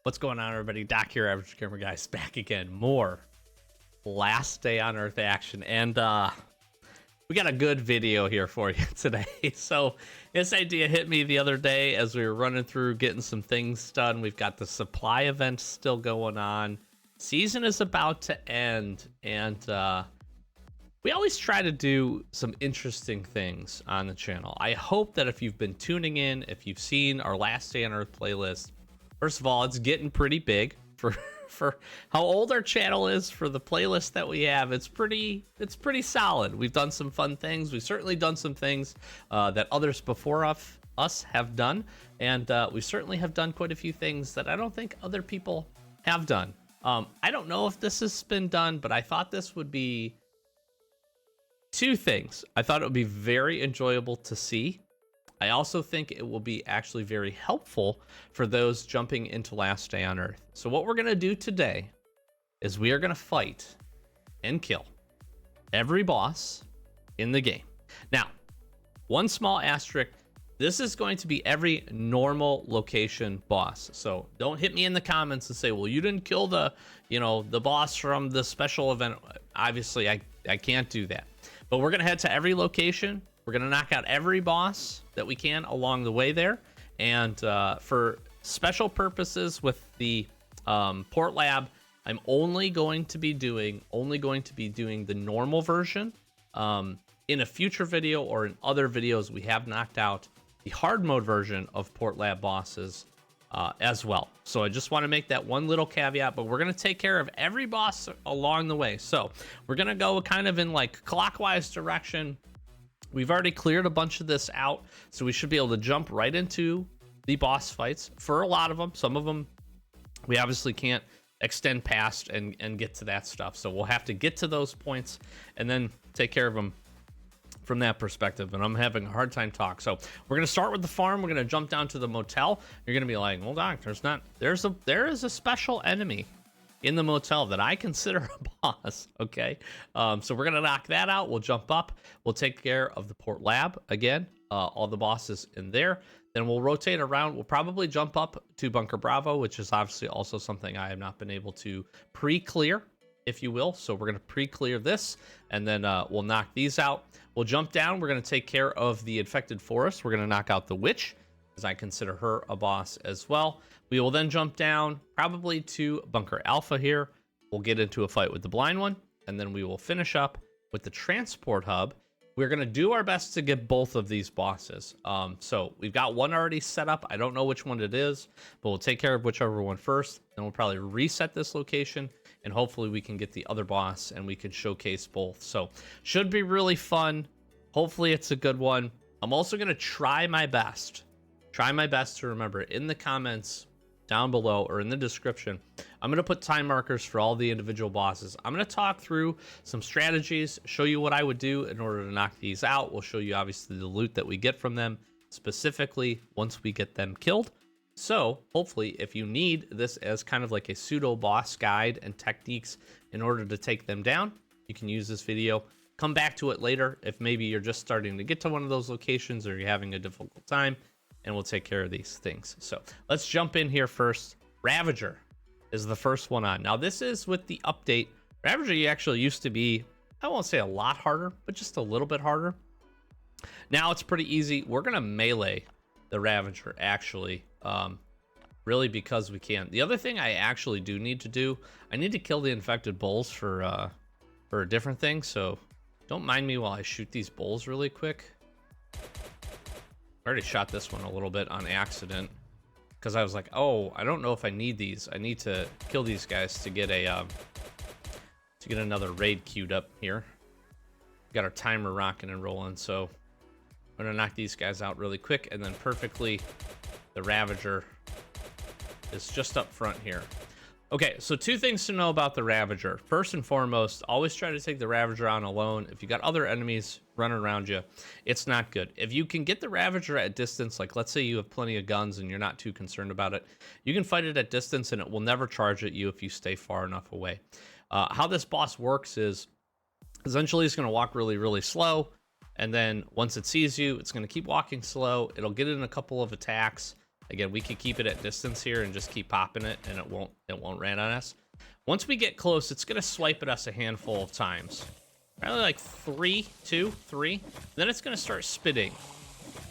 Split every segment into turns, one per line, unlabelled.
What's going on, everybody? Doc here, Average Gamer Guys, back again. More Last Day on Earth action, and we got a good video here for you today. So this idea hit me the other day as we were running through getting some things done. We've got the supply event still going on. Season is about to end, and we always try to do some interesting things on the channel. I hope that if you've been tuning in, if you've seen our Last Day on Earth playlist, first of all, it's getting pretty big for how old our channel is, for the playlist that we have. It's pretty solid. We've done some fun things. We've certainly done some things that others before us have done, and we certainly have done quite a few things that I don't think other people have done. I don't know if this has been done, but I thought this would be two things. I thought it would be very enjoyable to see. I also think it will be actually very helpful for those jumping into Last Day on Earth. So what we're going to do today is we are going to fight and kill every boss in the game. Now, one small asterisk, this is going to be every normal location boss. So don't hit me in the comments and say, well, you didn't kill the boss from the special event. Obviously, I can't do that. But we're going to head to every location. We're going to knock out every boss that we can along the way there. And for special purposes with the port lab, I'm only going to be doing the normal version. In a future video or in other videos, we have knocked out the hard mode version of port lab bosses as well. So I just want to make that one little caveat, but we're going to take care of every boss along the way. So we're going to go kind of in like clockwise direction. We've already cleared a bunch of this out, so we should be able to jump right into the boss fights for a lot of them. Some of them we obviously can't extend past and get to that stuff, so we'll have to get to those points and then take care of them from that perspective. And I'm having a hard time talking. So we're going to start with the farm. We're going to jump down to the motel. You're going to be like, well, Doc, there is a special enemy in the motel that I consider a boss. Okay, so we're gonna knock that out. We'll jump up, we'll take care of the port lab again, all the bosses in there. Then we'll rotate around. We'll probably jump up to Bunker Bravo, which is obviously also something I have not been able to pre-clear, if you will. So we're gonna pre-clear this, and then we'll knock these out. We'll jump down. We're gonna take care of the infected forest. We're gonna knock out the witch, as I consider her a boss as well. We will then jump down probably to Bunker Alpha here. We'll get into a fight with the blind one, and then we will finish up with the transport hub. We're going to do our best to get both of these bosses. So we've got one already set up. I don't know which one it is, but we'll take care of whichever one first. Then we'll probably reset this location, and hopefully we can get the other boss and we can showcase both. So should be really fun. Hopefully it's a good one. I'm also going to try my best to remember in the comments down below or in the description. I'm going to put time markers for all the individual bosses. I'm going to talk through some strategies, show you what I would do in order to knock these out. We'll show you obviously the loot that we get from them, specifically once we get them killed. So hopefully if you need this as kind of like a pseudo boss guide and techniques in order to take them down, you can use this video. Come back to it later if maybe you're just starting to get to one of those locations or you're having a difficult time, and we'll take care of these things. So let's jump in here first. Ravager is the first one on. Now this is with the update. Ravager actually used to be, I won't say a lot harder, but just a little bit harder. Now it's pretty easy. We're gonna melee the Ravager actually, really because we can. The other thing I actually do need to do, I need to kill the infected bulls for a different thing. So don't mind me while I shoot these bulls really quick. I already shot this one a little bit on accident because I was like, oh, I don't know if I need these. I need to kill these guys to get another raid queued up here. Got our timer rocking and rolling, so I'm gonna knock these guys out really quick, and then perfectly the Ravager is just up front here. Okay, so two things to know about the Ravager. First and foremost, always try to take the Ravager on alone. If you got other enemies running around you, it's not good. If you can get the Ravager at distance, like let's say you have plenty of guns and you're not too concerned about it, you can fight it at distance and it will never charge at you if you stay far enough away. How this boss works is essentially it's going to walk really, really slow, and then once it sees you, it's going to keep walking slow. It'll get in a couple of attacks, Again, we could keep it at distance here and just keep popping it, and it won't ran on us. Once we get close, it's gonna swipe at us a handful of times. Probably like 3, 2, 3. Then it's gonna start spitting.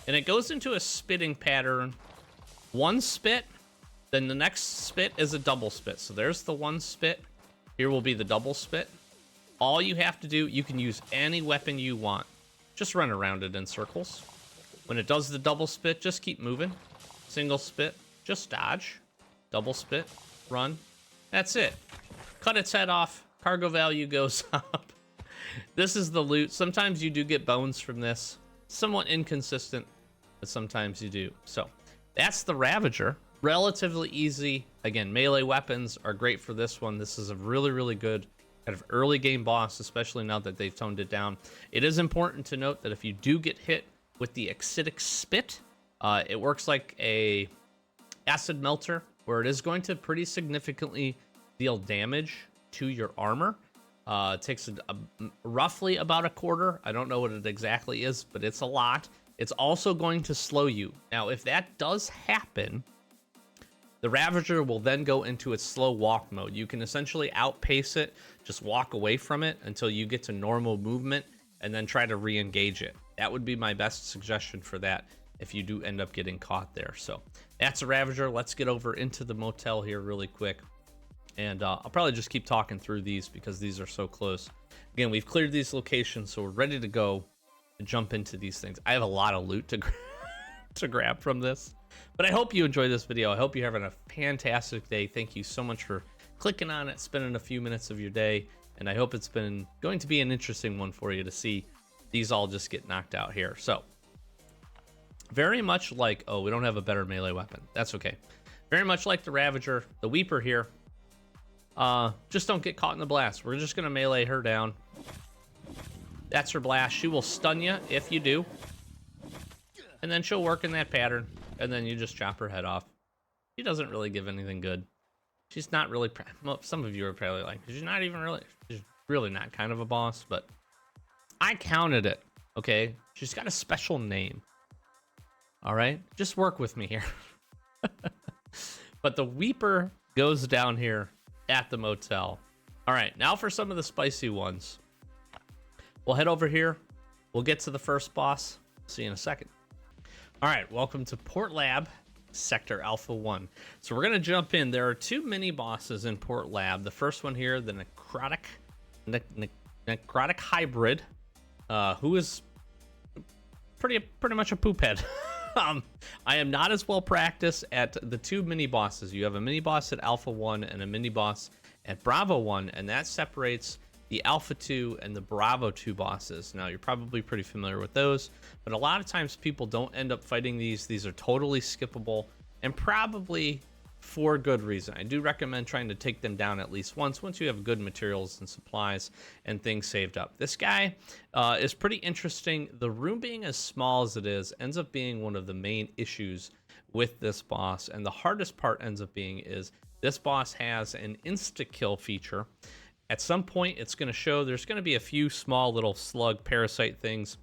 And it goes into a spitting pattern. One spit, then the next spit is a double spit. So there's the one spit. Here will be the double spit. All you have to do, you can use any weapon you want. Just run around it in circles. When it does the double spit, just keep moving. Single spit, just dodge. Double spit, run. That's it. Cut its head off. Cargo value goes up. This is the loot. Sometimes you do get bones from this. Somewhat inconsistent, but sometimes you do. So that's the Ravager. Relatively easy. Again, melee weapons are great for this one. This is a really, really good kind of early game boss, especially now that they've toned it down. It is important to note that if you do get hit with the acidic spit, it works like a acid melter, where it is going to pretty significantly deal damage to your armor. It takes roughly about a quarter. I don't know what it exactly is, but it's a lot. It's also going to slow you. Now, if that does happen, the Ravager will then go into its slow walk mode. You can essentially outpace it, just walk away from it until you get to normal movement, and then try to re-engage it. That would be my best suggestion for that if you do end up getting caught there. So that's a Ravager. Let's get over into the motel here really quick. And I'll probably just keep talking through these because these are so close. Again, we've cleared these locations, so we're ready to go and jump into these things. I have a lot of loot to grab from this. But I hope you enjoy this video. I hope you're having a fantastic day. Thank you so much for clicking on it, spending a few minutes of your day. And I hope it's been going to be an interesting one for you to see these all just get knocked out here. So very much like, oh, we don't have a better melee weapon. That's okay. Very much like the Ravager, the Weeper here. Just don't get caught in the blast. We're just going to melee her down. That's her blast. She will stun you if you do. And then she'll work in that pattern. And then you just chop her head off. She doesn't really give anything good. She's not really... Well, some of you are probably like, she's not even really... She's really not kind of a boss, but... I counted it, okay? She's got a special name. All right? Just work with me here. But the Weeper goes down here at the motel. All right, now for some of the spicy ones. We'll head over here. We'll get to the first boss. See you in a second. All right, welcome to Port Lab, Sector Alpha 1. So we're going to jump in. There are two mini bosses in Port Lab. The first one here, the Necrotic Hybrid, who is pretty much a poop head. I am not as well practiced at the two mini bosses. You have a mini boss at Alpha 1 and a mini boss at Bravo 1, and that separates the Alpha 2 and the Bravo 2 bosses. Now, you're probably pretty familiar with those, but a lot of times people don't end up fighting these. These are totally skippable, and probably for good reason. I do recommend trying to take them down at least once you have good materials and supplies and things saved up. This guy is pretty interesting. The room being as small as it is ends up being one of the main issues with this boss, and the hardest part ends up being is this boss has an insta-kill feature. At some point, it's going to show there's going to be a few small little slug parasite things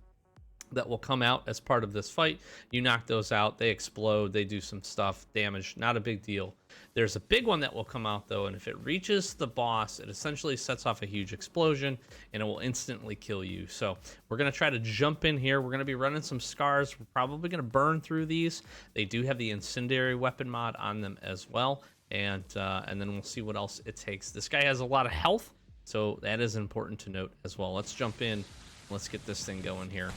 that will come out as part of this fight. You knock those out, they explode, they do some stuff, damage, not a big deal. There's a big one that will come out though, and if it reaches the boss, it essentially sets off a huge explosion, and it will instantly kill you. So we're going to try to jump in here. We're going to be running some scars. We're probably going to burn through these. They do have the incendiary weapon mod on them as well, and then we'll see what else it takes. This guy has a lot of health, so that is important to note as well. Let's jump in. Let's get this thing going here.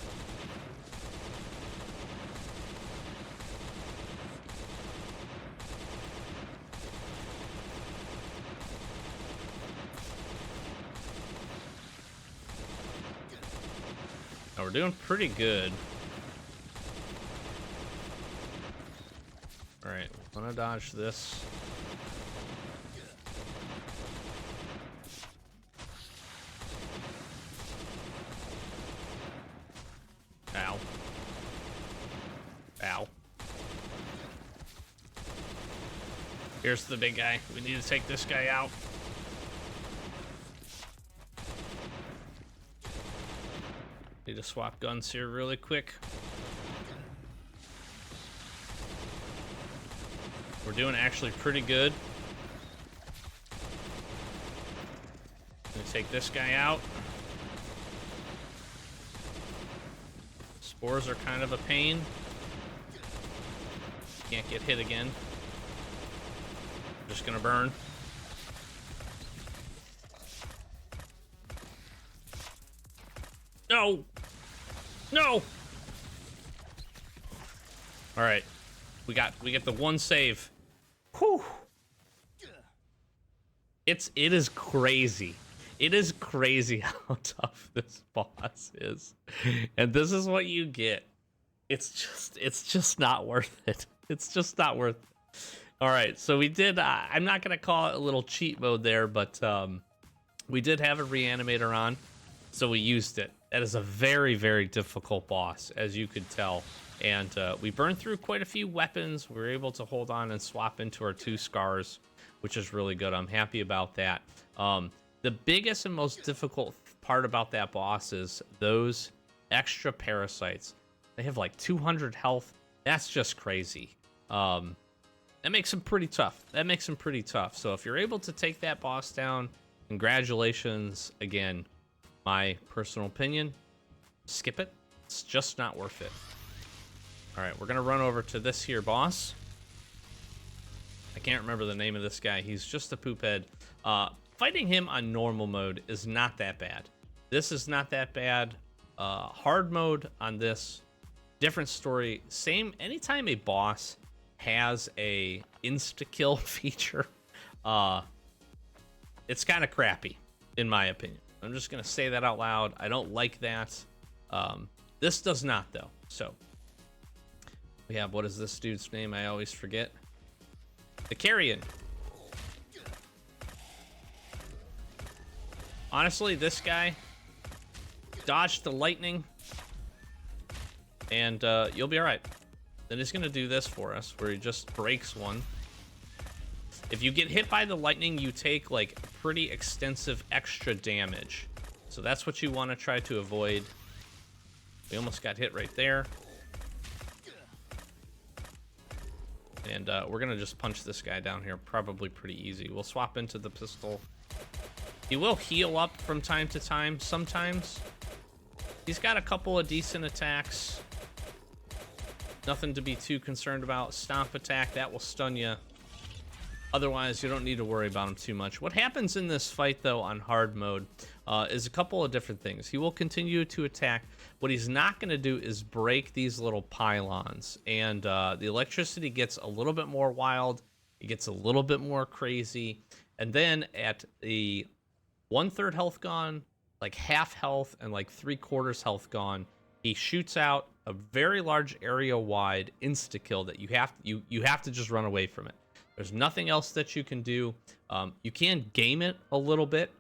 Now we're doing pretty good. All right, we're gonna dodge this. Ow. Ow. Here's the big guy. We need to take this guy out. Need to swap guns here really quick. we're doing actually pretty good. Gonna take this guy out. Spores are kind of a pain. Can't get hit again. Just gonna burn. No! No! Alright. We get the one save. Whew. It is crazy. It is crazy how tough this boss is. And this is what you get. It's just not worth it. It's just not worth it. Alright, so we did, I'm not gonna call it a little cheat mode there, but we did have a reanimator on, so we used it. That is a very, very difficult boss, as you could tell. And we burned through quite a few weapons. We were able to hold on and swap into our 2 scars, which is really good. I'm happy about that. The biggest and most difficult part about that boss is those extra parasites. They have like 200 health. That's just crazy. That makes them pretty tough. That makes them pretty tough. So if you're able to take that boss down, congratulations. Again, my personal opinion, skip it. It's just not worth it. All right, we're gonna run over to this here boss. I can't remember the name of this guy. He's just a poop head. Fighting him on normal mode is not that bad. This is not that bad. Hard mode on this, different story. Same, anytime a boss has a insta-kill feature, it's kind of crappy, in my opinion. I'm just gonna say that out loud. I don't like that. This does not, though. So we have, what is this dude's name? I always forget. The Carrion. Honestly, this guy dodged the lightning, and you'll be all right. Then he's gonna do this for us, where he just breaks one. If you get hit by the lightning, you take like pretty extensive extra damage. So that's what you want to try to avoid. We almost got hit right there. And we're gonna just punch this guy down here, probably pretty easy. We'll swap into the pistol. He will heal up from time to time, sometimes. He's got a couple of decent attacks. Nothing to be too concerned about. Stomp attack, that will stun you. Otherwise, you don't need to worry about him too much. What happens in this fight, though, on hard mode, is a couple of different things. He will continue to attack. What he's not going to do is break these little pylons. And the electricity gets a little bit more wild. It gets a little bit more crazy. And then at the 1/3 health gone, like half health, and like 3/4 health gone, he shoots out a very large area wide insta kill that you have to just run away from it. There's nothing else that you can do. You can game it a little bit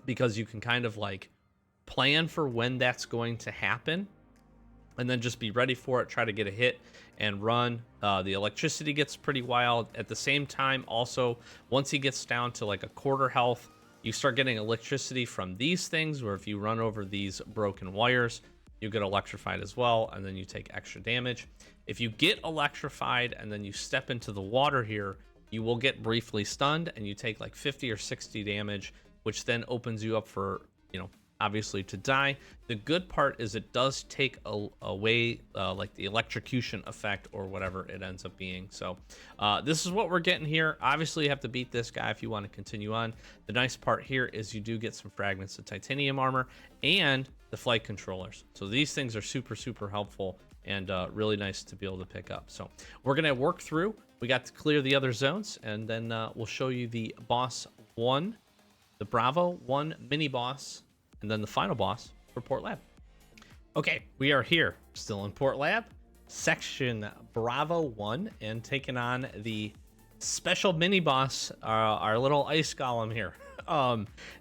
because you can kind of like plan for when that's going to happen and then just be ready for it, try to get a hit and run. The electricity gets pretty wild. At the same time, also, once he gets down to like 1/4 health, you start getting electricity from these things, where if you run over these broken wires, you get electrified as well, and then you take extra damage. If you get electrified and then you step into the water here, you will get briefly stunned, and you take like 50 or 60 damage, which then opens you up for, you know, obviously to die. The good part is it does take away like the electrocution effect or whatever it ends up being. So this is what we're getting here. Obviously you have to beat this guy if you want to continue on. The nice part here is you do get some fragments of titanium armor and the flight controllers. So these things are super helpful and really nice to be able to pick up. So we're gonna work through. We got to clear the other zones, and then we'll show you the boss 1, the Bravo 1 mini boss, and then the final boss for Port Lab. Okay, we are here, still in Port Lab, section Bravo 1, and taking on the special mini boss, our little ice golem here.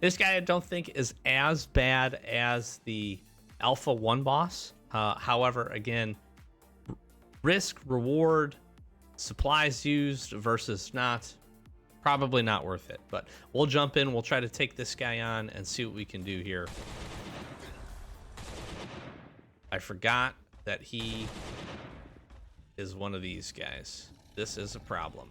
This guy I don't think is as bad as the Alpha 1 boss. However, again, risk, reward, supplies used versus not, probably not worth it. But we'll jump in, we'll try to take this guy on and see what we can do here. I forgot that he is one of these guys. This is a problem.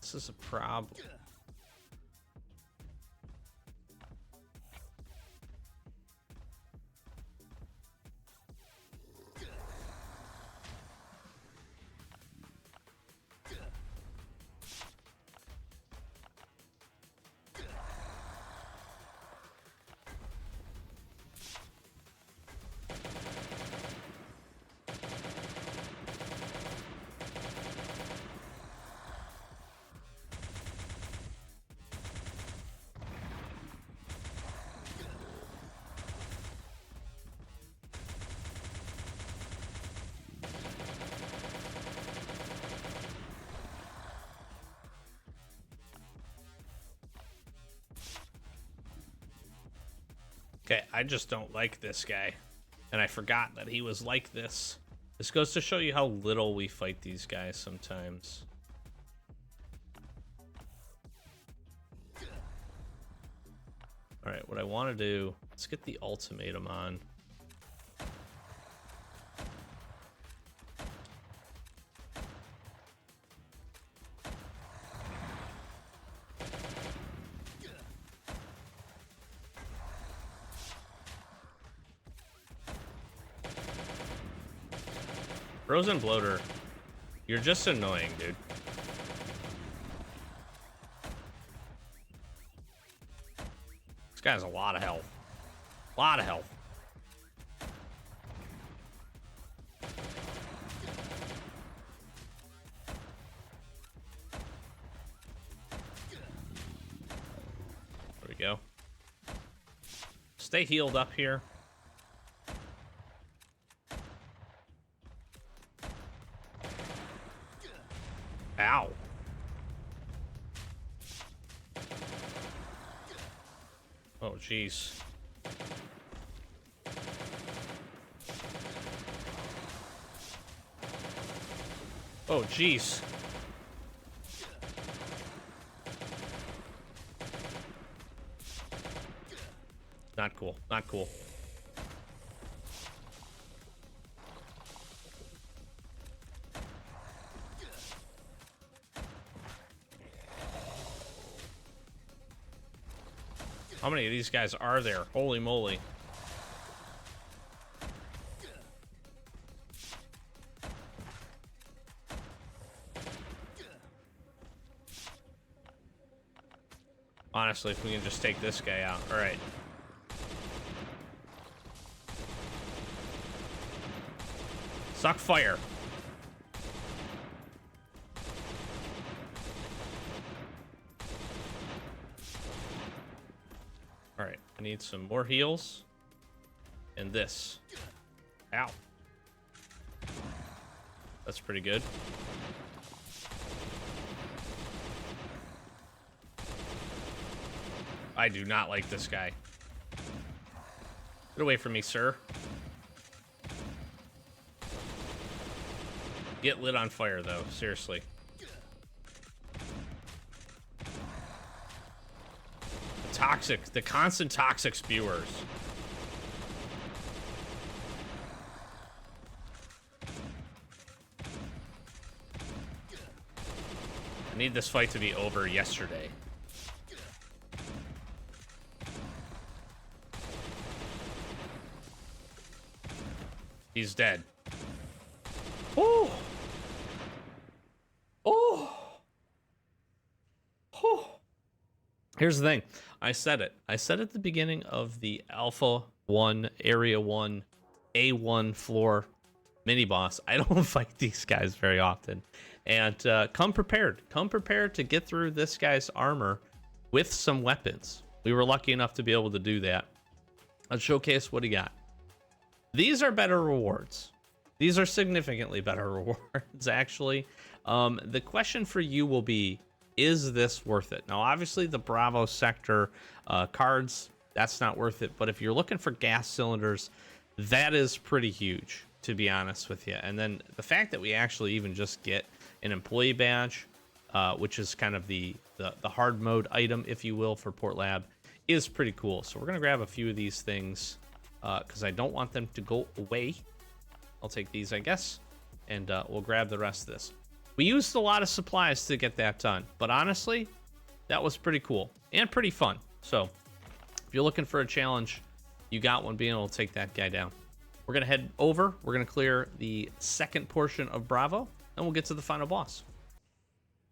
This is a problem. Okay, I just don't like this guy. And I forgot that he was like this. This goes to show you how little we fight these guys sometimes. Alright, what I want to do, let's get the ultimatum on. Frozen Bloater, you're just annoying, dude. This guy has a lot of health. A lot of health. There we go. Stay healed up here. Ow. Oh, jeez. Oh, jeez. Not cool. Not cool. How many of these guys are there? Holy moly. Honestly, if we can just take this guy out. All right. Suck fire. All right, I need some more heals. And this. Ow. That's pretty good. I do not like this guy. Get away from me, sir. Get lit on fire, though. Seriously. The constant toxic spewers. I need this fight to be over yesterday. He's dead. Oh. Oh. Oh. Here's the thing. I said it. I said at the beginning of the Alpha 1, Area 1, A1 floor mini boss, I don't fight these guys very often. And come prepared. Come prepared to get through this guy's armor with some weapons. We were lucky enough to be able to do that. Let's showcase what he got. These are better rewards. These are significantly better rewards, actually. The question for you will be, is this worth it? Now, obviously, the Bravo sector cards, that's not worth it. But if you're looking for gas cylinders, that is pretty huge, to be honest with you. And then the fact that we actually even just get an employee badge, which is kind of the hard mode item, if you will, for Port Lab, is pretty cool. So we're gonna grab a few of these things because I don't want them to go away. I'll take these, I guess, and we'll grab the rest of this. We used a lot of supplies to get that done, but honestly, that was pretty cool and pretty fun. So if you're looking for a challenge, you got one, being able to take that guy down. We're gonna head over, we're gonna clear the second portion of Bravo, and we'll get to the final boss.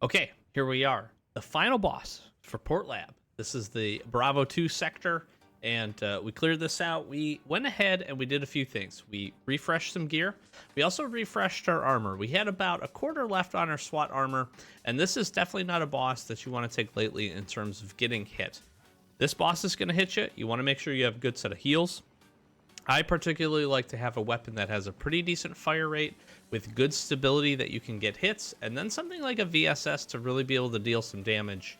Okay, here we are. The final boss for Port Lab. This is the Bravo 2 sector, and we cleared this out. We went ahead and we did a few things. We refreshed some gear. We also refreshed our armor. We had about a quarter left on our SWAT armor, and this is definitely not a boss that you want to take lightly in terms of getting hit. This boss is going to hit you. You want to make sure you have a good set of heals. I particularly like to have a weapon that has a pretty decent fire rate with good stability that you can get hits, and then something like a VSS to really be able to deal some damage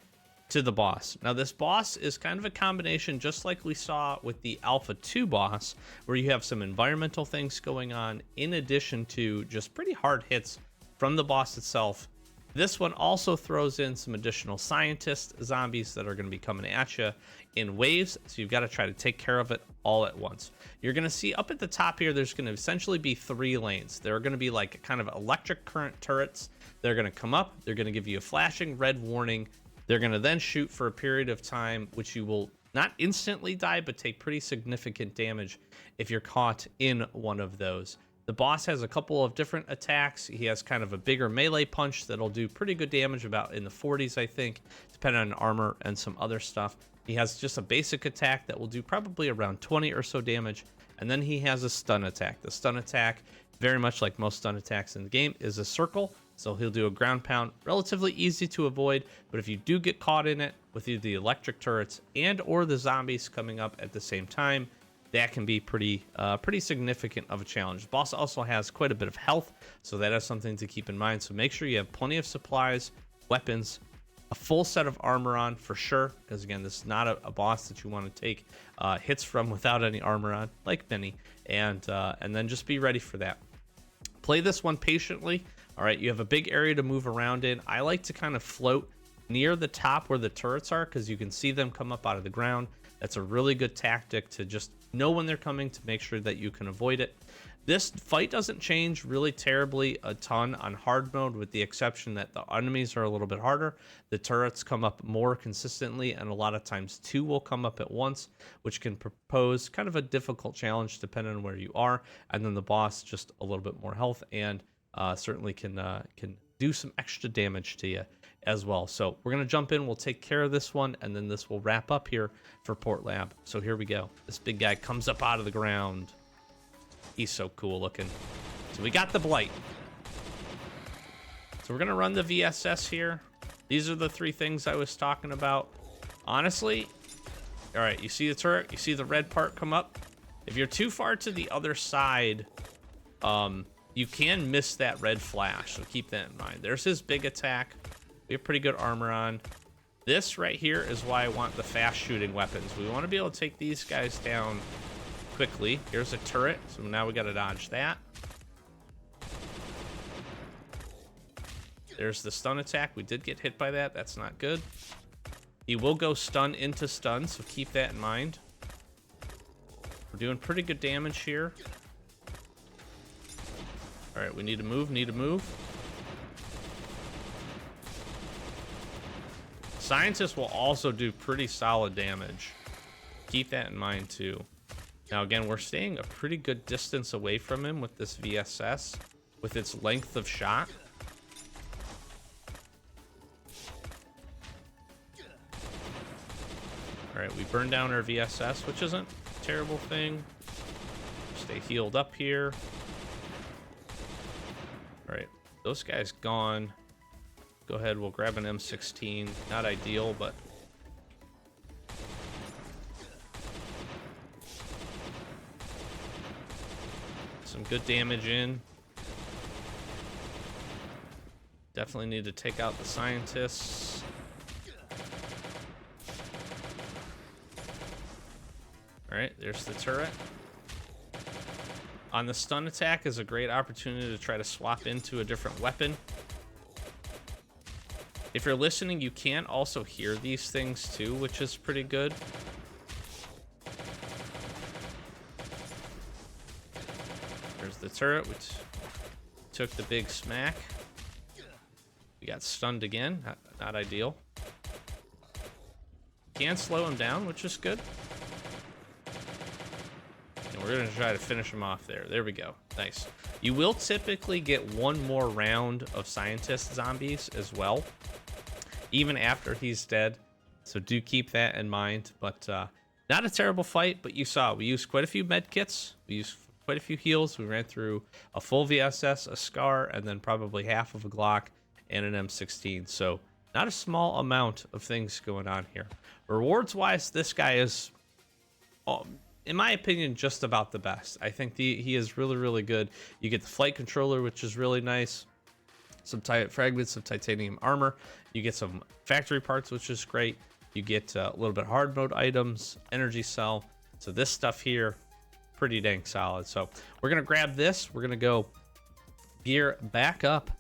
to the boss. Now this boss is kind of a combination, just like we saw with the Alpha 2 boss, where you have some environmental things going on in addition to just pretty hard hits from the boss itself. This one also throws in some additional scientist zombies that are going to be coming at you in waves, so you've got to try to take care of it all at once. You're going to see up at the top here, there's going to essentially be 3 lanes. There are going to be like kind of electric current turrets. They're going to come up, they're going to give you a flashing red warning. They're going to then shoot for a period of time, which you will not instantly die, but take pretty significant damage if you're caught in one of those. The boss has a couple of different attacks. He has kind of a bigger melee punch that'll do pretty good damage, about in the 40s, I think, depending on armor and some other stuff. He has just a basic attack that will do probably around 20 or so damage, and then he has a stun attack. The stun attack, very much like most stun attacks in the game, is a circle. So he'll do a ground pound, relatively easy to avoid, but if you do get caught in it with either the electric turrets and or the zombies coming up at the same time, that can be pretty significant of a challenge. The boss also has quite a bit of health, so that is something to keep in mind. So make sure you have plenty of supplies, weapons, a full set of armor on for sure, because again, this is not a boss that you want to take hits from without any armor on, like many, and then just be ready for that. Play this one patiently. All right, you have a big area to move around in. I like to kind of float near the top where the turrets are, because you can see them come up out of the ground. That's a really good tactic to just know when they're coming, to make sure that you can avoid it. This fight doesn't change really terribly a ton on hard mode, with the exception that the enemies are a little bit harder. The turrets come up more consistently, and a lot of times 2 will come up at once, which can propose kind of a difficult challenge depending on where you are. And then the boss, just a little bit more health, and certainly can do some extra damage to you as well. So we're going to jump in, we'll take care of this one, and then this will wrap up here for Port Lab. So here we go. This big guy comes up out of the ground. He's so cool looking. So we got the Blight. So we're going to run the VSS here. These are the 3 things I was talking about. Honestly, all right, you see the turret, you see the red part come up. If you're too far to the other side, you can miss that red flash, so keep that in mind. There's his big attack. We have pretty good armor on. This right here is why I want the fast shooting weapons. We want to be able to take these guys down quickly. Here's a turret, so now we got to dodge that. There's the stun attack. We did get hit by that. That's not good. He will go stun into stun, so keep that in mind. We're doing pretty good damage here. All right, we need to move, Scientists will also do pretty solid damage. Keep that in mind too. Now again, we're staying a pretty good distance away from him with this VSS, with its length of shot. All right, we burned down our VSS, which isn't a terrible thing. Stay healed up here. All right, those guys gone. Go ahead, we'll grab an M16. Not ideal, but some good damage in. Definitely need to take out the scientists. All right, there's the turret. On the stun attack is a great opportunity to try to swap into a different weapon. If you're listening, you can also hear these things too, which is pretty good. There's the turret, which took the big smack. We got stunned again. Not ideal. Can slow him down, which is good. And we're going to try to finish him off there. There we go. Nice. You will typically get one more round of scientist zombies as well, even after he's dead. So do keep that in mind. But not a terrible fight, but you saw we used quite a few med kits. We used quite a few heals. We ran through a full VSS, a Scar, and then probably half of a Glock and an M16. So not a small amount of things going on here. Rewards wise, this guy is, in my opinion, just about the best. I think he is really, really good. You get the flight controller, which is really nice. Some fragments of titanium armor. You get some factory parts, which is great. You get a little bit of hard mode items, energy cell. So this stuff here, pretty dang solid. So we're going to grab this. We're going to go gear back up.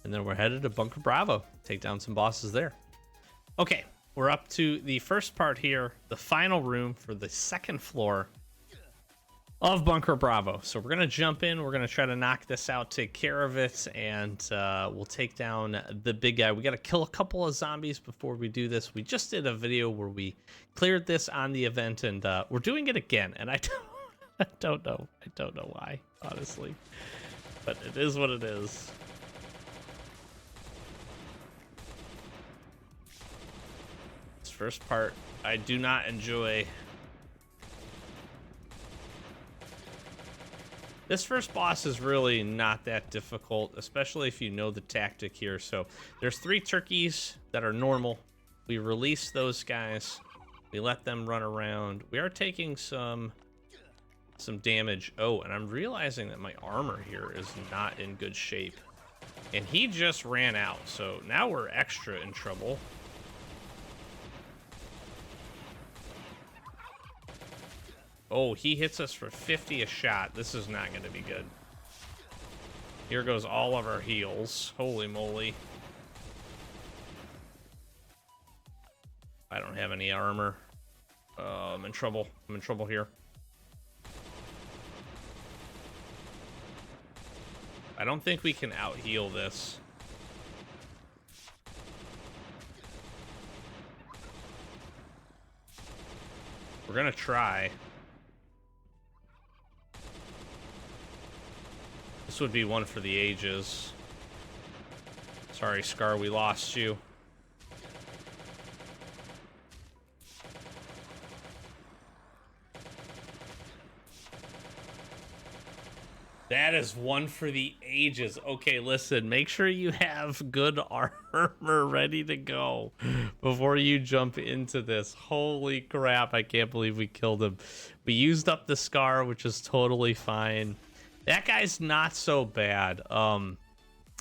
And then we're headed to Bunker Bravo. Take down some bosses there. Okay, we're up to the first part here. The final room for the second floor of Bunker Bravo. So we're going to jump in. We're going to try to knock this out, take care of it, and we'll take down the big guy. We got to kill a couple of zombies before we do this. We just did a video where we cleared this on the event, and we're doing it again. And I don't know why, honestly. But it is what it is. This first part, I do not enjoy. This first boss is really not that difficult, especially if you know the tactic here. So there's 3 turkeys that are normal. We release those guys. We let them run around. We are taking some damage. Oh, and I'm realizing that my armor here is not in good shape. And he just ran out, so now we're extra in trouble. Oh, he hits us for 50 a shot. This is not going to be good. Here goes all of our heals. Holy moly. I don't have any armor. I'm in trouble. I'm in trouble here. I don't think we can out-heal this. We're going to try. This would be one for the ages. Sorry, Scar, we lost you. That is one for the ages. Okay, listen, make sure you have good armor ready to go before you jump into this. Holy crap, I can't believe we killed him. We used up the Scar, which is totally fine. That guy's not so bad.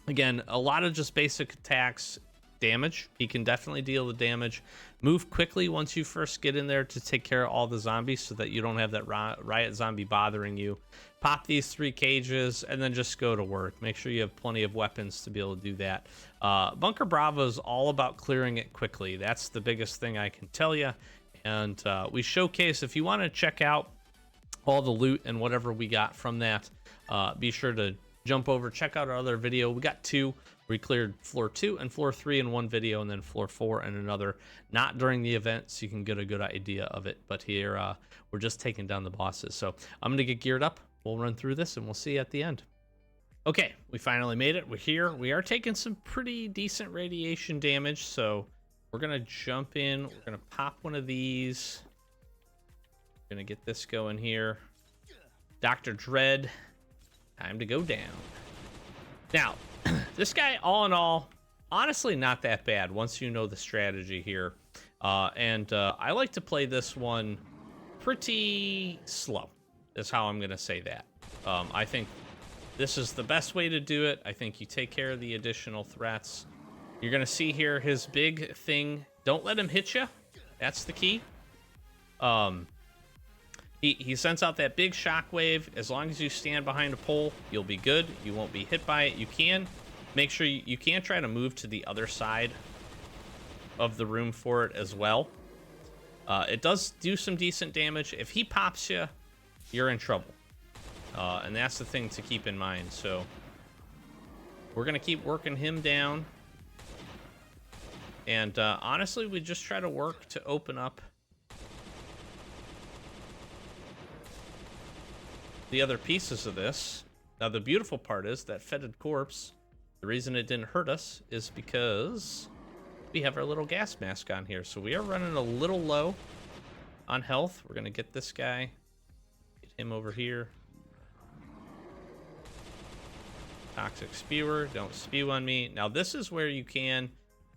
Again, a lot of just basic attacks, damage. He can definitely deal the damage. Move quickly once you first get in there to take care of all the zombies so that you don't have that riot zombie bothering you. Pop these 3 cages and then just go to work. Make sure you have plenty of weapons to be able to do that. Bunker Bravo is all about clearing it quickly. That's the biggest thing I can tell you. And we showcase, if you want to check out all the loot and whatever we got from that, be sure to jump over, check out our other video. We got 2. We cleared floor 2 and floor 3 in one video, and then floor 4 in another. Not during the event, so you can get a good idea of it. But here, we're just taking down the bosses. So I'm going to get geared up. We'll run through this, and we'll see you at the end. Okay, we finally made it. We're here. We are taking some pretty decent radiation damage, so we're going to jump in. We're going to pop one of these. We're going to get this going here. Dr. Dread. Time to go down. Now, this guy, all in all, honestly not that bad once you know the strategy here. I like to play this one pretty slow, is how I'm going to say that. I think this is the best way to do it. I think you take care of the additional threats. You're going to see here his big thing. Don't let him hit you. That's the key. He sends out that big shockwave. As long as you stand behind a pole, you'll be good. You won't be hit by it. You can make sure you can try to move to the other side of the room for it as well. It does do some decent damage. If he pops you, you're in trouble. And that's the thing to keep in mind. So we're going to keep working him down. And honestly, we just try to work to open up the other pieces of this. Now, the beautiful part is that fetid corpse, the reason it didn't hurt us is because we have our little gas mask on here. So we are running a little low on health. We're going to get this guy, get him over here. Toxic spewer, don't spew on me. Now, this is where you can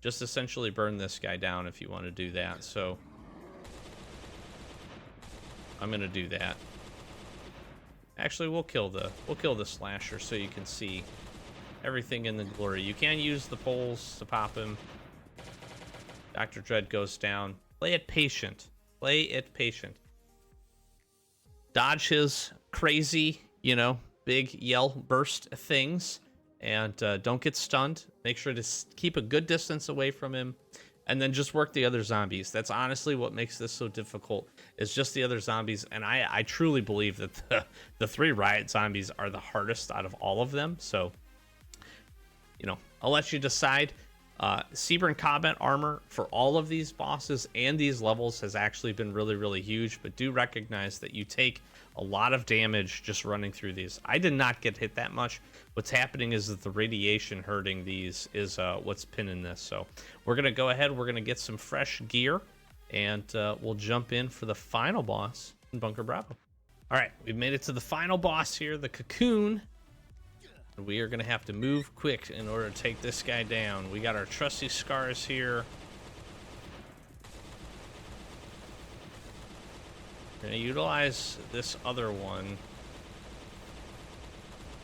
just essentially burn this guy down if you want to do that. So I'm going to do that. Actually, we'll kill the slasher so you can see everything in the glory. You can use the poles to pop him. Dr. Dread goes down. Play it patient. Play it patient. Dodge his crazy, you know, big yell burst things. And don't get stunned. Make sure to keep a good distance away from him. And then just work the other zombies. That's honestly what makes this so difficult, is just the other zombies. And I truly believe that the 3 riot zombies are the hardest out of all of them. So, you know, I'll let you decide. Seaburn combat armor for all of these bosses and these levels has actually been really, really huge. But do recognize that you take a lot of damage just running through these. I did not get hit that much. What's happening is that the radiation hurting these is what's pinning this. So we're going to go ahead. We're going to get some fresh gear. And we'll jump in for the final boss in Bunker Bravo. All right, we've made it to the final boss here, the Cocoon. We are going to have to move quick in order to take this guy down. We got our trusty scars here. We're going to utilize this other one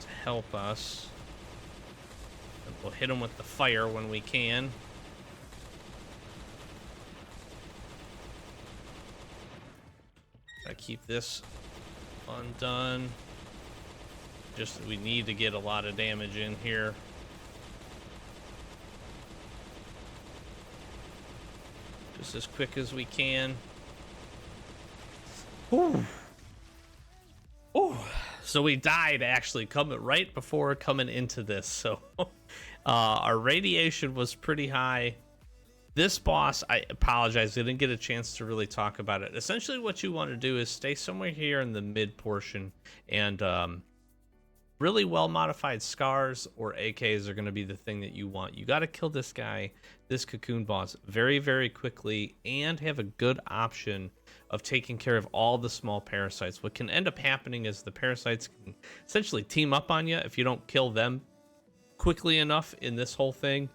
to help us. And we'll hit him with the fire when we can. Gotta keep this undone. Just we need to get a lot of damage in here. Just as quick as we can. Ooh. Ooh. So we died actually coming right before coming into this. So our radiation was pretty high. This boss, I apologize, I didn't get a chance to really talk about it. Essentially what you want to do is stay somewhere here in the mid portion, and really well modified scars or AKs are going to be the thing that you want. You got to kill this guy, this Cocoon boss, very, very quickly, and have a good option of taking care of all the small parasites. What can end up happening is the parasites can essentially team up on you if you don't kill them quickly enough in this whole thing.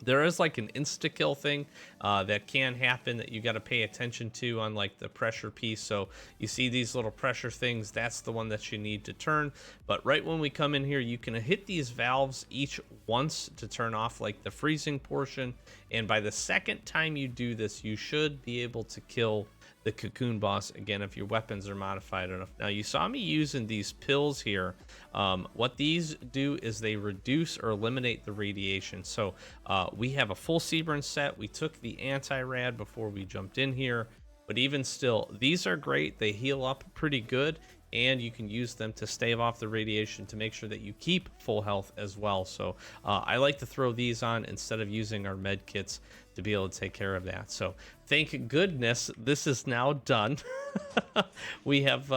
There is like an insta-kill thing that can happen that you got to pay attention to on like the pressure piece. So you see these little pressure things, that's the one that you need to turn. But right when we come in here, you can hit these valves each once to turn off like the freezing portion. And by the second time you do this, you should be able to kill the Cocoon boss again if your weapons are modified enough. Now you saw me using these pills here. What these do is they reduce or eliminate the radiation. So we have a full Seaburn set. We took the anti-rad before we jumped in here, but even still, these are great. They heal up pretty good, and you can use them to stave off the radiation to make sure that you keep full health as well. So I like to throw these on instead of using our med kits to be able to take care of that. So thank goodness this is now done. We have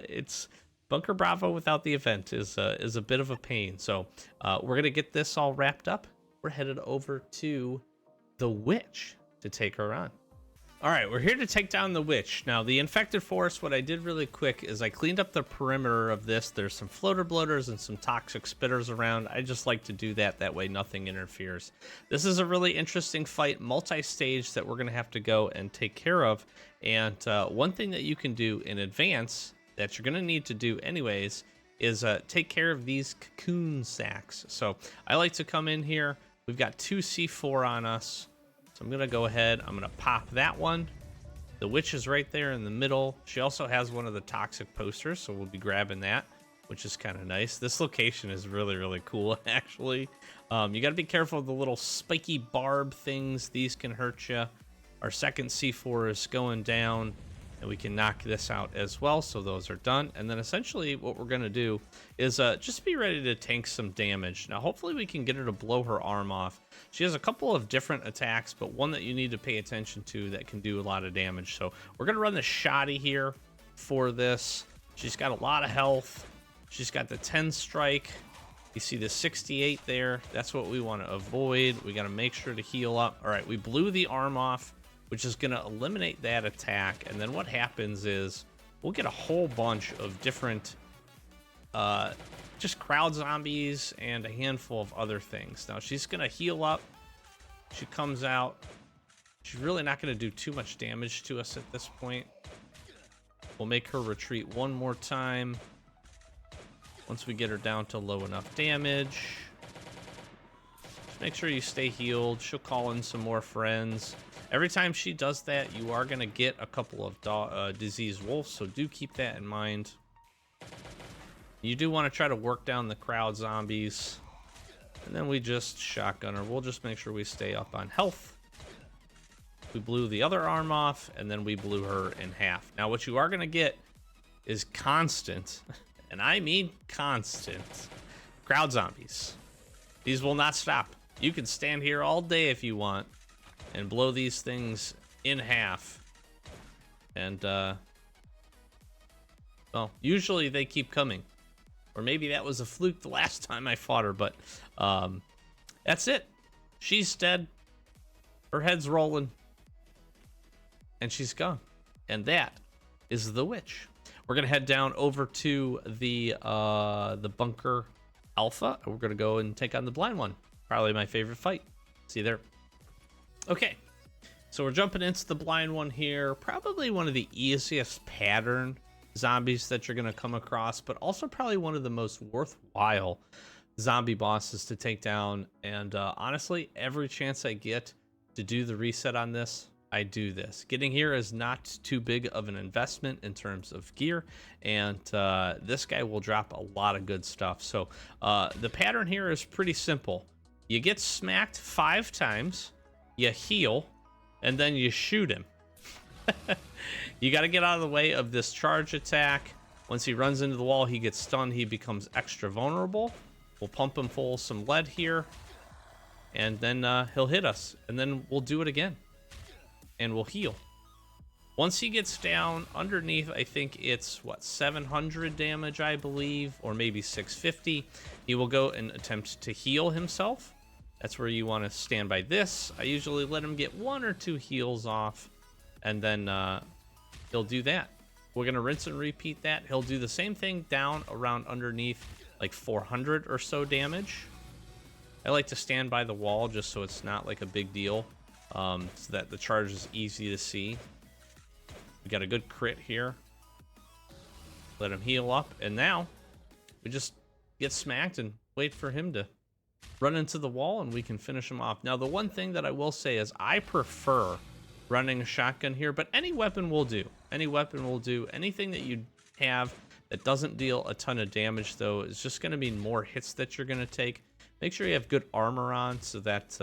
it's Bunker Bravo without the event is a bit of a pain. So we're gonna get this all wrapped up. We're headed over to the witch to take her on. All right, we're here to take down the witch. Now, the infected forest, what I did really quick is I cleaned up the perimeter of this. There's some floater bloaters and some toxic spitters around. I just like to do that. That way nothing interferes. This is a really interesting fight, multi-stage, that we're going to have to go and take care of. And one thing that you can do in advance that you're going to need to do anyways is take care of these cocoon sacks. So I like to come in here. We've got 2 C4 on us. I'm gonna go ahead, I'm gonna pop that one. The witch is right there in the middle. She also has one of the toxic posters, so we'll be grabbing that, which is kind of nice. This location is really, really cool, actually. You gotta be careful of the little spiky barb things. These can hurt you. Our second C4 is going down. And we can knock this out as well, so those are done. And then essentially what we're going to do is just be ready to tank some damage. Now, hopefully we can get her to blow her arm off. She has a couple of different attacks, but one that you need to pay attention to that can do a lot of damage. So we're going to run the Shoddy here for this. She's got a lot of health. She's got the 10 strike. You see the 68 there. That's what we want to avoid. We got to make sure to heal up. All right, we blew the arm off, which is going to eliminate that attack. And then what happens is we'll get a whole bunch of different just crowd zombies and a handful of other things. Now she's going to heal up. She comes out. She's really not going to do too much damage to us at this point. We'll make her retreat one more time once we get her down to low enough damage. Just make sure you stay healed. She'll call in some more friends. Every time she does that, you are going to get a couple of diseased wolves, so do keep that in mind. You do want to try to work down the crowd zombies. And then we just shotgun her. We'll just make sure we stay up on health. We blew the other arm off, and then we blew her in half. Now, what you are going to get is constant, and I mean constant, crowd zombies. These will not stop. You can stand here all day if you want and blow these things in half. And, well, usually they keep coming. Or maybe that was a fluke the last time I fought her, but that's it. She's dead. Her head's rolling. And she's gone. And that is the witch. We're going to head down over to the bunker alpha. And we're going to go and take on the blind one. Probably my favorite fight. See you there. Okay, so we're jumping into the blind one here. Probably one of the easiest pattern zombies that you're going to come across, but also probably one of the most worthwhile zombie bosses to take down. And honestly, every chance I get to do the reset on this, I do this. Getting here is not too big of an investment in terms of gear, and this guy will drop a lot of good stuff. So the pattern here is pretty simple. You get smacked 5 times. You heal, and then you shoot him. You got to get out of the way of this charge attack. Once he runs into the wall, he gets stunned. He becomes extra vulnerable. We'll pump him full of some lead here, and then he'll hit us, and then we'll do it again, and we'll heal. Once he gets down underneath, I think it's, what, 700 damage, I believe, or maybe 650. He will go and attempt to heal himself. That's where you want to stand by this. I usually let him get 1 or 2 heals off, and then he'll do that. We're going to rinse and repeat that. He'll do the same thing down around underneath, like 400 or so damage. I like to stand by the wall just so it's not like a big deal, so that the charge is easy to see. We got a good crit here. Let him heal up, and now we just get smacked and wait for him to run into the wall, and we can finish him off. Now, the one thing that I will say is I prefer running a shotgun here, but any weapon will do. Any weapon will do. Anything that you have that doesn't deal a ton of damage, though, is just going to mean more hits that you're going to take. Make sure you have good armor on so that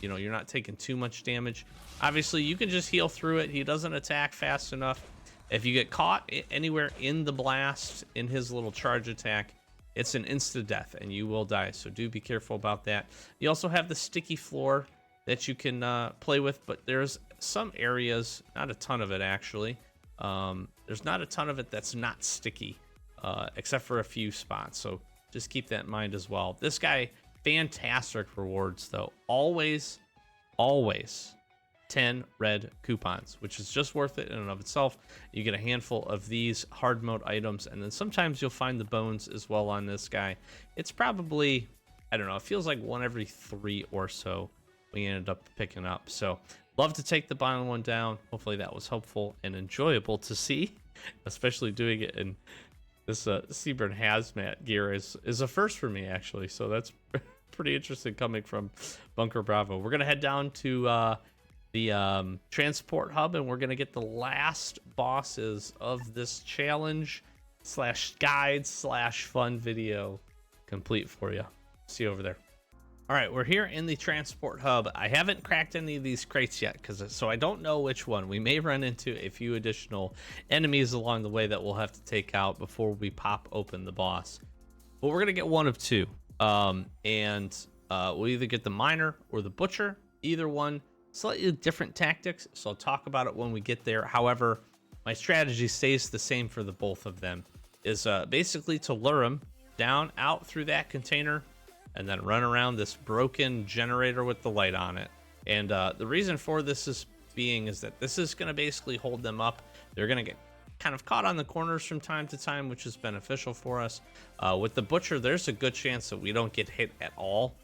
you know, you're not taking too much damage. Obviously, you can just heal through it. He doesn't attack fast enough. If you get caught anywhere in the blast, in his little charge attack, it's an insta-death, and you will die, so do be careful about that. You also have the sticky floor that you can play with, but there's some areas, not a ton of it actually, there's not a ton of it that's not sticky, except for a few spots, so just keep that in mind as well. This guy, fantastic rewards though. Always 10 red coupons, which is just worth it in and of itself. You get a handful of these hard mode items, and then sometimes you'll find the bones as well on this guy. It's probably, I don't know, it feels like 1 every 3 or so we ended up picking up. So love to take the bottom one down. Hopefully that was helpful and enjoyable to see, especially doing it in this Seaburn hazmat gear is a first for me actually. So that's pretty interesting coming from Bunker Bravo. We're gonna head down to the transport hub, and we're gonna get the last bosses of this challenge / guide / fun video complete for you. See you over there. All right, we're here in the transport hub. I haven't cracked any of these crates yet, so I don't know which one. We may run into a few additional enemies along the way that we'll have to take out before we pop open the boss. But we're gonna get one of two, we'll either get the miner or the butcher. Either one, slightly different tactics, so I'll talk about it when we get there. However, my strategy stays the same for the both of them. Is basically to lure them down out through that container, and then run around this broken generator with the light on it. And the reason for this is that this is going to basically hold them up. They're going to get kind of caught on the corners from time to time, which is beneficial for us. With the butcher, there's a good chance that we don't get hit at all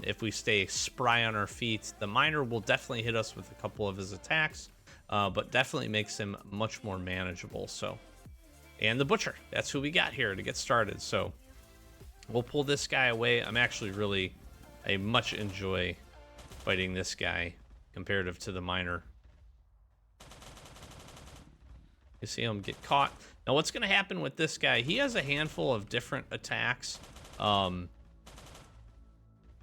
if we stay spry on our feet. The miner will definitely hit us with a couple of his attacks, but definitely makes him much more manageable. And the butcher, that's who we got here to get started. So we'll pull this guy away. I much enjoy fighting this guy comparative to the miner. You see him get caught. Now what's going to happen with this guy, he has a handful of different attacks. The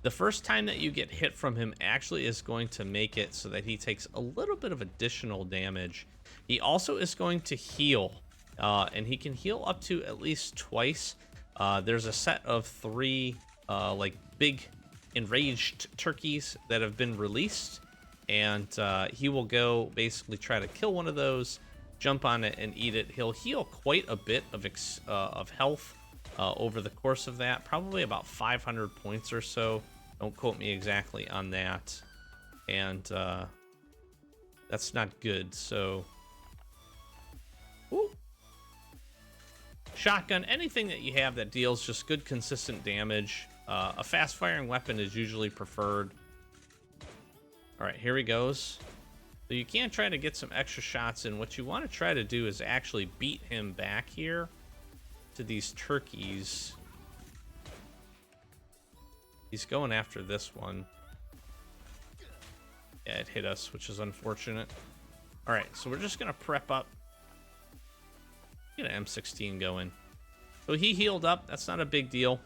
first time that you get hit from him actually is going to make it so that he takes a little bit of additional damage. He also is going to heal, and he can heal up to at least twice. There's a set of 3 like big enraged turkeys that have been released, and he will go basically try to kill one of those, jump on it and eat it. He'll heal quite a bit of health over the course of that, probably about 500 points or so. Don't quote me exactly on that. And that's not good. So woo. Shotgun, anything that you have that deals just good consistent damage. A fast firing weapon is usually preferred. All right, here he goes. So you can try to get some extra shots in. What you want to try to do is actually beat him back here to these turkeys. He's going after this one. Yeah, it hit us, which is unfortunate. All right, so we're just gonna prep up. Get an M16 going. So he healed up. That's not a big deal.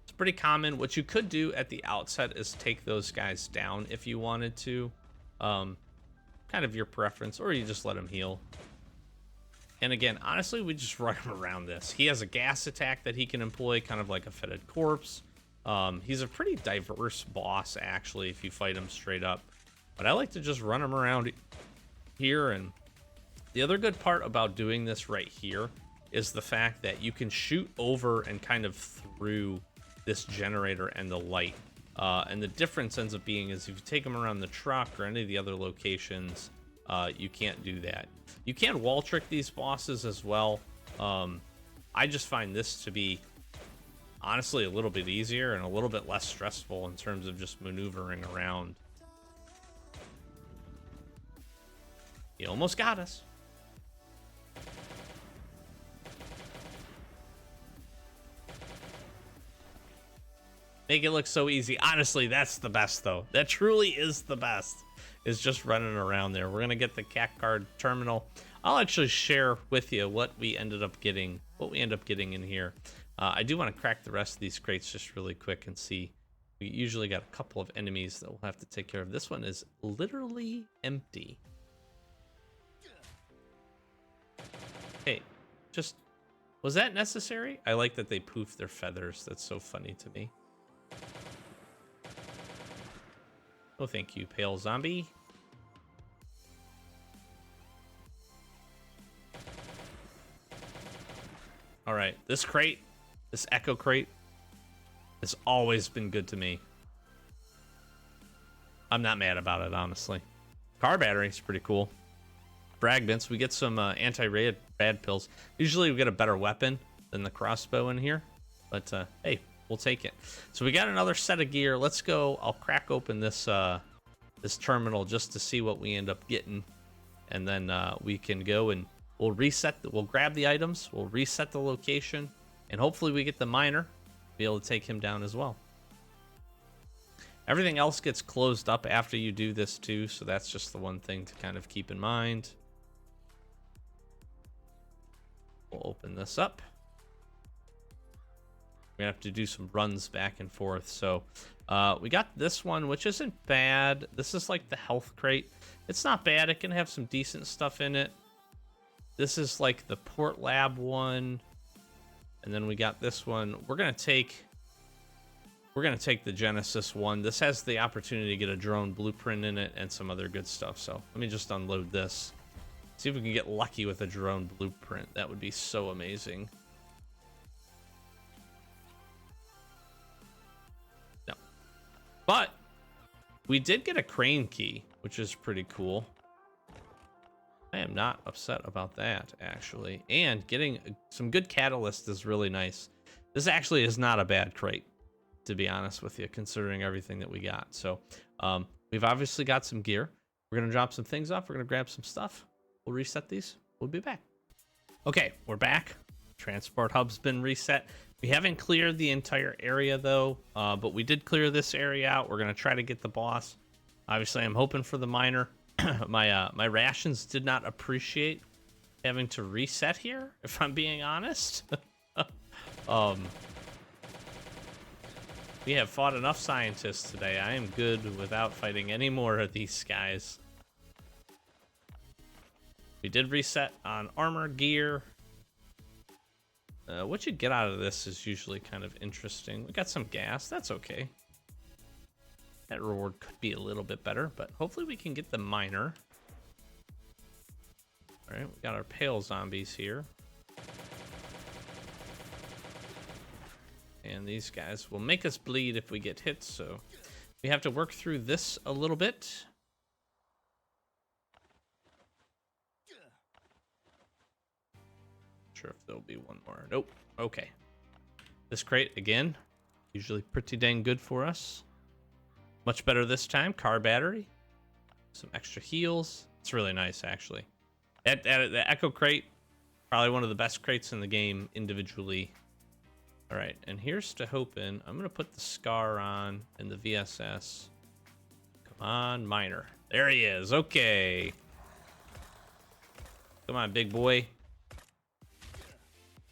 It's pretty common. What you could do at the outset is take those guys down if you wanted to. Kind of your preference, or you just let him heal. And again, honestly, we just run him around this. He has a gas attack that he can employ, kind of like a fetid corpse. He's a pretty diverse boss, actually, if you fight him straight up. But I like to just run him around here. And the other good part about doing this right here is the fact that you can shoot over and kind of through this generator and the light. And the difference ends up being is if you take them around the truck or any of the other locations, you can't do that. You can wall trick these bosses as well. I just find this to be honestly a little bit easier and a little bit less stressful in terms of just maneuvering around. He almost got us. Make it look so easy. Honestly, that's the best, though. That truly is the best, is just running around there. We're going to get the cat card terminal. I'll actually share with you what we end up getting in here. I do want to crack the rest of these crates just really quick and see. We usually got a couple of enemies that we'll have to take care of. This one is literally empty. Hey, just, was that necessary? I like that they poof their feathers. That's so funny to me. Oh, thank you, pale zombie. All right, this crate, this echo crate, has always been good to me. I'm not mad about it, honestly. Car battery's pretty cool. Fragments, we get some anti-rad pills. Usually we get a better weapon than the crossbow in here, but hey, we'll take it. So we got another set of gear. Let's go. I'll crack open this this terminal just to see what we end up getting, and then we can go and we'll reset. We'll grab the items. We'll reset the location, and hopefully we get the miner. Be able to take him down as well. Everything else gets closed up after you do this too, so that's just the one thing to kind of keep in mind. We'll open this up. We're gonna have to do some runs back and forth. So we got this one, which isn't bad. This is like the health crate. It's not bad. It can have some decent stuff in it. This is like the Port Lab one. And then we got this one. We're gonna take the Genesis one. This has the opportunity to get a drone blueprint in it and some other good stuff. So let me just unload this. See if we can get lucky with a drone blueprint. That would be so amazing. No. But we did get a crane key, which is pretty cool. I am not upset about that, actually. And getting some good catalyst is really nice. This actually is not a bad crate, to be honest with you, considering everything that we got. So we've obviously got some gear. We're going to drop some things off. We're going to grab some stuff. We'll reset these. We'll be back. Okay, we're back. Transport hub's been reset. We haven't cleared the entire area, though, but we did clear this area out. We're going to try to get the boss. Obviously, I'm hoping for the miner. My rations did not appreciate having to reset here, if I'm being honest. We have fought enough scientists today. I am good without fighting any more of these guys. We did reset on armor gear. What you get out of this is usually kind of interesting. We got some gas. That's okay. That reward could be a little bit better, but hopefully we can get the miner. All right, we got our pale zombies here. And these guys will make us bleed if we get hit, so we have to work through this a little bit. Not sure if there'll be one more. Nope. Okay. This crate, again, usually pretty dang good for us. Much better this time. Car battery. Some extra heals. It's really nice, actually. The Echo crate, probably one of the best crates in the game individually. All right, and here's to hoping. I'm going to put the Scar on and the VSS. Come on, miner. There he is. Okay. Come on, big boy.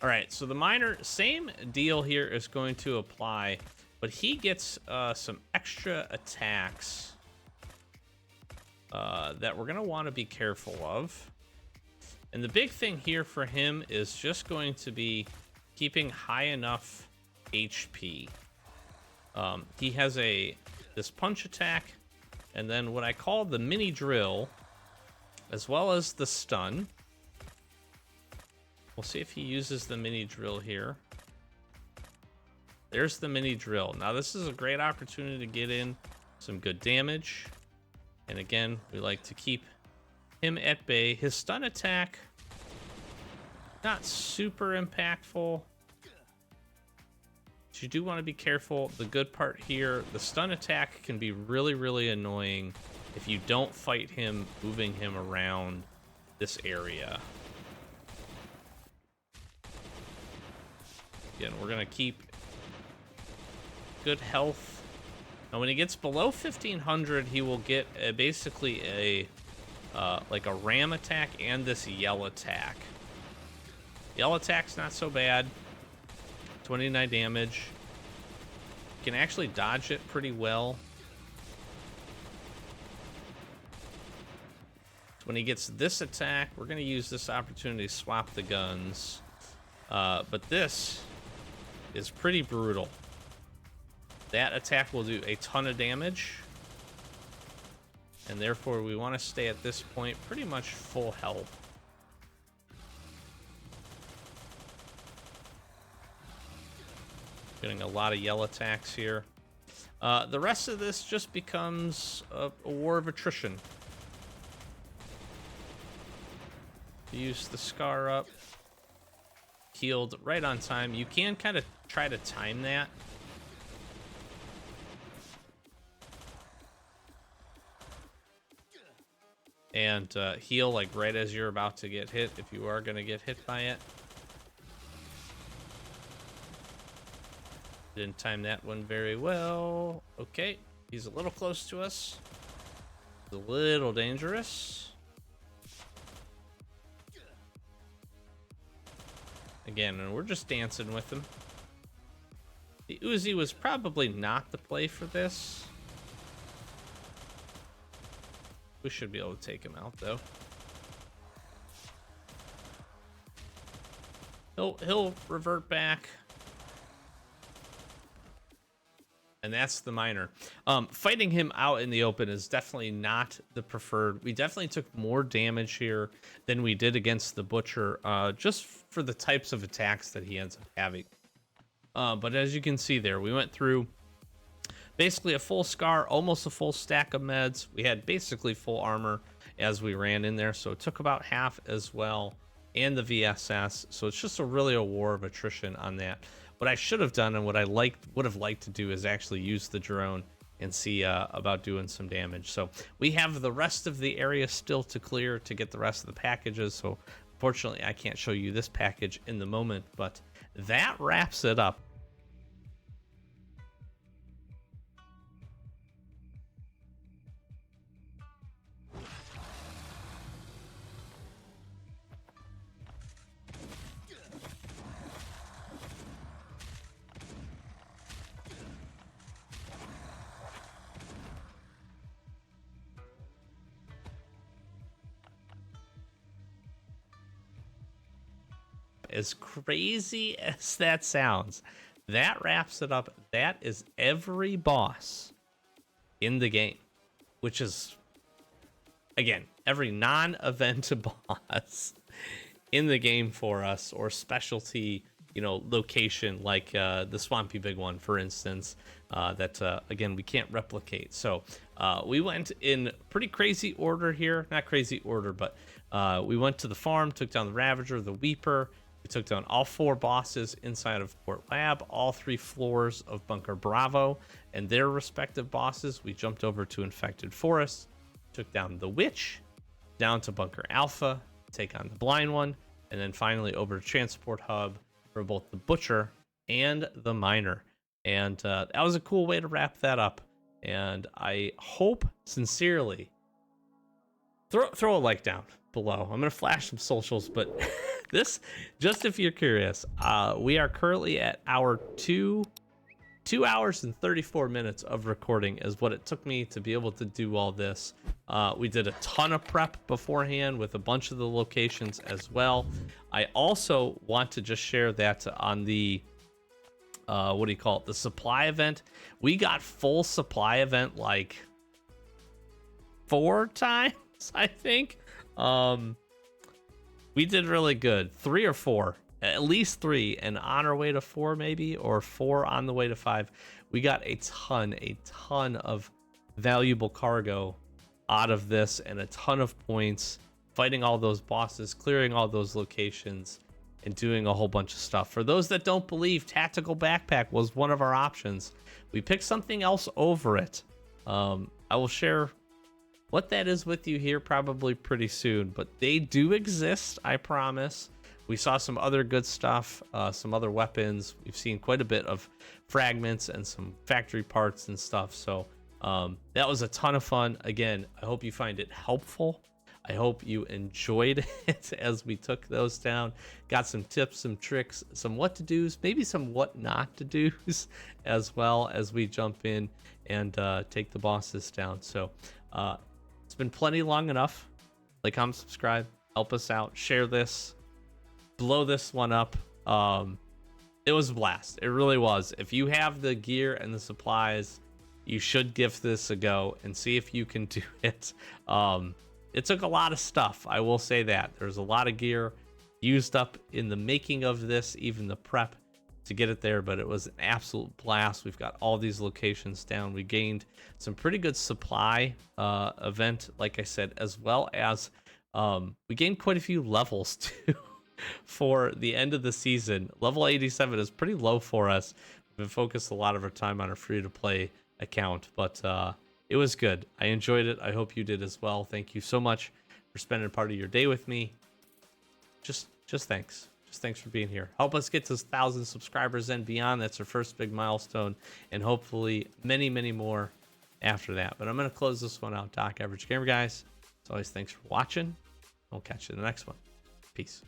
All right, so the miner, same deal here is going to apply, but he gets some extra attacks that we're going to want to be careful of. And the big thing here for him is just going to be keeping high enough HP. He has this punch attack, and then what I call the mini drill, as well as the stun. We'll see if he uses the mini drill here. There's the mini drill. Now this is a great opportunity to get in some good damage. And again, we like to keep him at bay. His stun attack, not super impactful. But you do want to be careful. The good part here, the stun attack can be really, really annoying if you don't fight him, moving him around this area. Again, we're going to keep good health. Now, when he gets below 1500, he will get basically a like a ram attack and this yell attack. Yell attack's not so bad. 29 damage. You can actually dodge it pretty well. So when he gets this attack, we're going to use this opportunity to swap the guns. But this is pretty brutal. That attack will do a ton of damage. And therefore, we want to stay at this point pretty much full health. Getting a lot of yell attacks here. The rest of this just becomes a war of attrition. Use the Scar up. Healed right on time. You can kind of try to time that. And heal like right as you're about to get hit, if you are going to get hit by it. Didn't time that one very well. Okay, he's a little close to us. He's a little dangerous. Again, and we're just dancing with him. The Uzi was probably not the play for this. We should be able to take him out, though. He'll revert back. And that's the miner. Fighting him out in the open is definitely not the preferred. We definitely took more damage here than we did against the Butcher, just for the types of attacks that he ends up having. But as you can see there, we went through basically a full scar, almost a full stack of meds. We had basically full armor as we ran in there, so it took about half as well, and the VSS. So it's just really a war of attrition on that. What I should have done and what I would have liked to do is actually use the drone and see about doing some damage. So we have the rest of the area still to clear to get the rest of the packages. So unfortunately, I can't show you this package in the moment, but that wraps it up. As crazy as that sounds, that wraps it up. That is every boss in the game, which is, again, every non-event boss in the game for us, or specialty, location, like the Swampy Big one, for instance, that, again, we can't replicate. So we went in pretty crazy order here. Not crazy order, but we went to the farm, took down the Ravager, the Weeper. We took down all 4 bosses inside of Port Lab, all 3 floors of Bunker Bravo, and their respective bosses. We jumped over to Infected Forest, took down the Witch, down to Bunker Alpha, take on the Blind One, and then finally over to Transport Hub for both the Butcher and the Miner. And that was a cool way to wrap that up. And I hope sincerely, throw a like down below. I'm going to flash some socials, but this, just if you're curious, we are currently at our 2 hours and 34 minutes of recording is what it took me to be able to do all this. We did a ton of prep beforehand with a bunch of the locations as well. I also want to just share that on the the supply event. We got full supply event like 4 times, I think. We did really good. 3 or 4, at least 3, and on our way to 4 maybe, or 4 on the way to 5. We got a ton of valuable cargo out of this, and a ton of points fighting all those bosses, clearing all those locations, and doing a whole bunch of stuff. For those that don't believe, Tactical Backpack was one of our options. We picked something else over it. I will share what that is with you here probably pretty soon, but they do exist, I promise. We saw some other good stuff, some other weapons. We've seen quite a bit of fragments and some factory parts and stuff. So that was a ton of fun. Again, I hope you find it helpful. I hope you enjoyed it as we took those down. Got some tips, some tricks, some what to do's, maybe some what not to do's as well as we jump in and take the bosses down. So it's been plenty long enough. Like, comment, subscribe, help us out, share this, blow this one up. It was a blast. It really was. If you have the gear and the supplies, you should give this a go and see if you can do it. It took a lot of stuff, I will say that. There's a lot of gear used up in the making of this, even the prep to get it there, but it was an absolute blast. We've got all these locations down. We gained some pretty good supply event, like I said, as well as we gained quite a few levels too for the end of the season. Level 87 is pretty low for us. We've been focused a lot of our time on our free-to-play account, but it was good. I enjoyed it. I hope you did as well. Thank you so much for spending part of your day with me. Just thanks. Just thanks for being here. Help us get to 1,000 subscribers and beyond. That's our first big milestone, and hopefully many, many more after that. But I'm going to close this one out. Doc Average Gamer, guys. As always, thanks for watching. I'll catch you in the next one. Peace.